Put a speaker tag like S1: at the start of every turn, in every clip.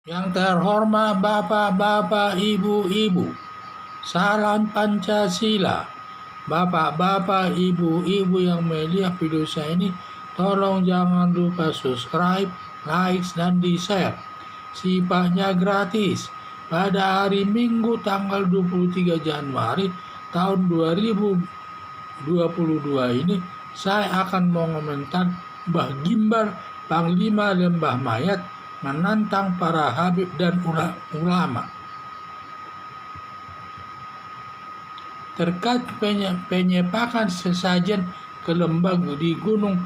S1: Yang terhormat Bapak-Bapak, Ibu-Ibu, salam Pancasila. Bapak-bapak, Ibu-Ibu yang melihat video saya ini, tolong jangan lupa subscribe, like, dan di-share. Sifatnya gratis. Pada hari Minggu tanggal 23 Januari tahun 2022 ini, saya akan mengomentar Mbah Gimbal, Panglima Lembah Mayat, menantang para habib dan ulama terkait penyepakan sesajen ke lembah di Gunung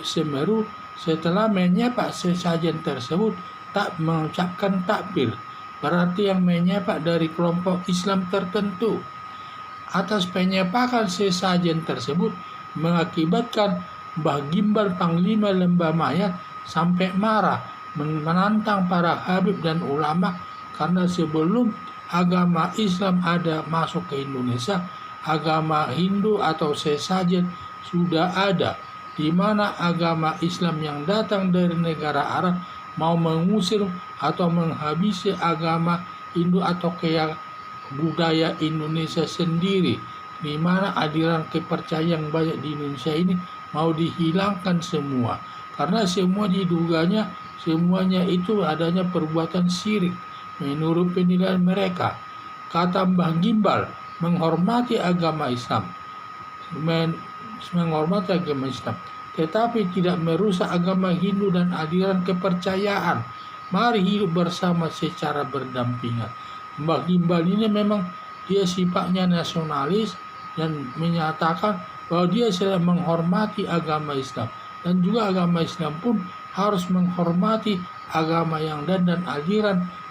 S1: Semeru. Setelah menyepak sesajen tersebut tak mengucapkan takbir, berarti yang menyepak dari kelompok Islam tertentu. Atas penyepakan sesajen tersebut mengakibatkan Mbah Gimbal, Panglima Lembah Mayat, sampai marah menantang para habib dan ulama, karena sebelum agama Islam ada masuk ke Indonesia, agama Hindu atau sesajen sudah ada, di mana agama Islam yang datang dari negara Arab mau mengusir atau menghabisi agama Hindu atau budaya Indonesia sendiri, di mana aliran kepercayaan banyak di Indonesia ini mau dihilangkan semua, karena semua diduganya semuanya itu adanya perbuatan syirik menurut penilaian mereka. Kata Mbah Gimbal, menghormati agama Islam, tetapi tidak merusak agama Hindu dan aliran kepercayaan. Mari hidup bersama secara berdampingan. Mbah Gimbal ini memang dia sifatnya nasionalis dan menyatakan bahwa dia sedang menghormati agama Islam, dan juga agama Islam pun harus menghormati agama yang lain dan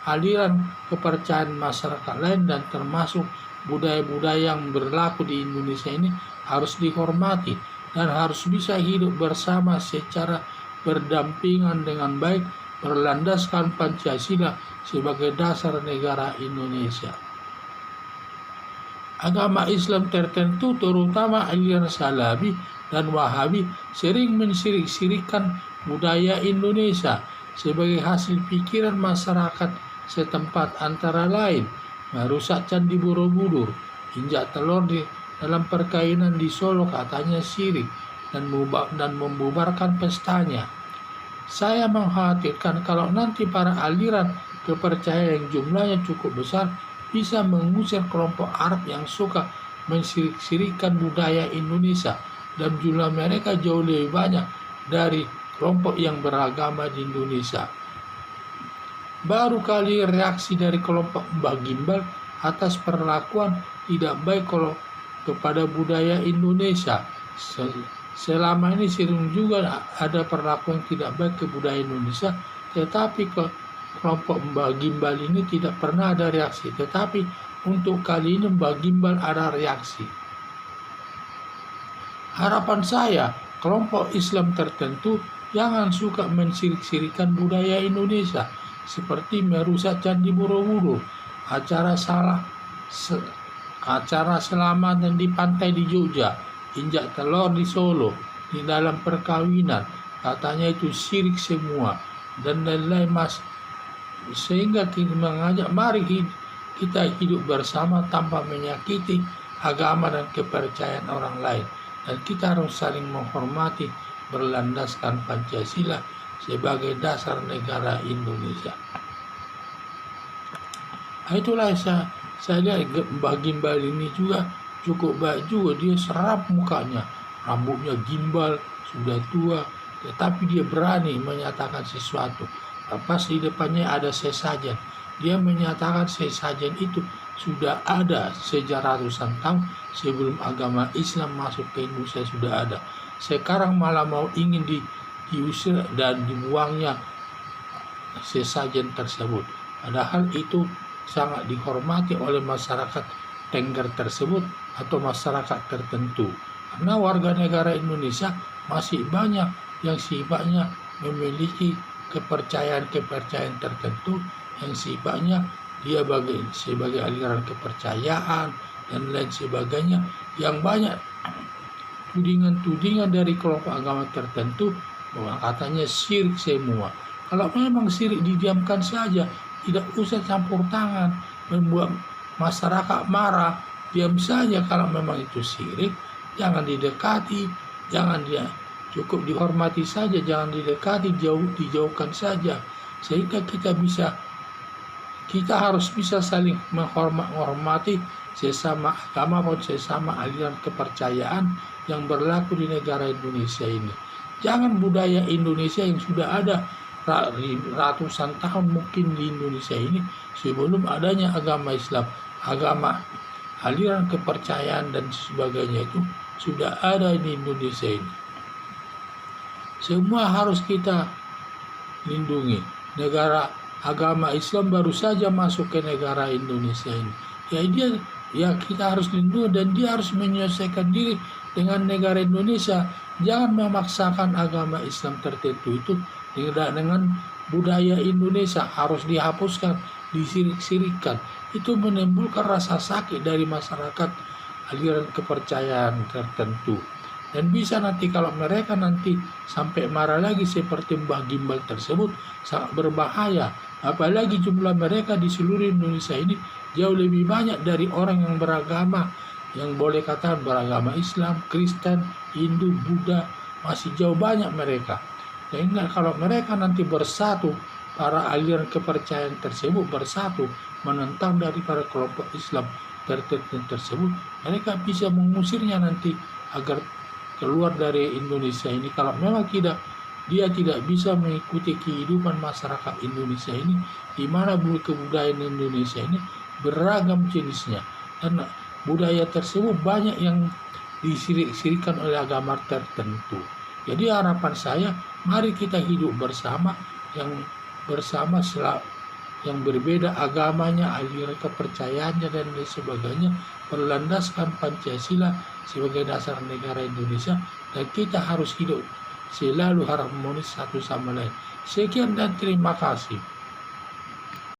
S1: aliran kepercayaan masyarakat lain, dan termasuk budaya-budaya yang berlaku di Indonesia ini harus dihormati dan harus bisa hidup bersama secara berdampingan dengan baik, berlandaskan Pancasila sebagai dasar negara Indonesia. Agama Islam tertentu, terutama aliran Salafi dan Wahabi, sering mensirik-sirikan budaya Indonesia sebagai hasil pikiran masyarakat setempat, antara lain merusak Candi Borobudur, injak telur di dalam perkawinan di Solo katanya syirik, dan membubarkan pestanya. Saya mengkhawatirkan kalau nanti para aliran kepercayaan yang jumlahnya cukup besar bisa mengusir kelompok Arab yang suka mensirik-sirikan budaya Indonesia, dan jumlah mereka jauh lebih banyak dari kelompok yang beragama di Indonesia. Baru kali reaksi dari kelompok Mbah Gimbal atas perlakuan tidak baik kalau kepada budaya Indonesia. Selama ini sering juga ada perlakuan tidak baik ke budaya Indonesia, tetapi kelompok Mbah Gimbal ini tidak pernah ada reaksi. Tetapi untuk kali ini Mbah Gimbal ada reaksi. Harapan saya, kelompok Islam tertentu jangan suka mensirik-sirikan budaya Indonesia, seperti merusak Candi Borobudur, acara selamatan di pantai di Jogja, injak telur di Solo, di dalam perkawinan, katanya itu syirik semua, dan lain-lain mas. Sehingga kita mengajak, mari kita hidup bersama tanpa menyakiti agama dan kepercayaan orang lain, dan kita harus saling menghormati berlandaskan Pancasila sebagai dasar negara Indonesia. Itulah saya lihat Mbah Gimbal ini juga cukup baik juga, dia serap mukanya, rambutnya gimbal, sudah tua, tetapi dia berani menyatakan sesuatu. Pas di depannya ada sesajen, dia menyatakan sesajen itu sudah ada sejak ratusan tahun sebelum agama Islam masuk ke Indonesia, sudah ada. Sekarang malah mau ingin diusir dan dibuangnya sesajen tersebut. Padahal itu sangat dihormati oleh masyarakat Tengger tersebut atau masyarakat tertentu. Karena warga negara Indonesia masih banyak yang sifatnya memiliki kepercayaan-kepercayaan tertentu yang sifatnya dia sebagai aliran kepercayaan dan lain sebagainya, yang banyak tudingan-tudingan dari kelompok agama tertentu bahwa katanya syirik semua. Kalau memang syirik didiamkan saja, tidak usah campur tangan, membuat masyarakat marah, diam saja. Kalau memang itu syirik, jangan didekati, jangan dia cukup dihormati saja, jangan didekati, dijauhkan saja. Sehingga kita harus bisa saling menghormati sesama agama maupun sesama aliran kepercayaan yang berlaku di negara Indonesia ini. Jangan budaya Indonesia yang sudah ada ratusan tahun mungkin di Indonesia ini sebelum adanya agama Islam, agama aliran kepercayaan dan sebagainya itu sudah ada di Indonesia ini. Semua harus kita lindungi. Negara agama Islam baru saja masuk ke negara Indonesia ini. Kita harus lindungi dan dia harus menyelesaikan diri dengan negara Indonesia. Jangan memaksakan agama Islam tertentu itu dengan budaya Indonesia harus dihapuskan, disirik-sirikan. Itu menimbulkan rasa sakit dari masyarakat aliran kepercayaan tertentu. Dan bisa nanti kalau mereka nanti sampai marah lagi seperti Mbah Gimbal tersebut, sangat berbahaya. Apalagi jumlah mereka di seluruh Indonesia ini jauh lebih banyak dari orang yang beragama, yang boleh katakan beragama Islam, Kristen, Hindu, Buddha, masih jauh banyak mereka. Sehingga kalau mereka nanti bersatu, para aliran kepercayaan tersebut bersatu menentang daripada kelompok Islam tertentu tersebut, mereka bisa mengusirnya nanti agar keluar dari Indonesia ini. Kalau memang dia tidak bisa mengikuti kehidupan masyarakat Indonesia ini, di mana kebudayaan Indonesia ini beragam jenisnya dan budaya tersebut banyak yang disirik-sirikan oleh agama tertentu. Jadi harapan saya, mari kita hidup bersama, yang berbeda agamanya, aliran kepercayaannya dan lain sebagainya, berlandaskan Pancasila sebagai dasar negara Indonesia, dan kita harus hidup selalu harmonis satu sama lain. Sekian dan terima kasih.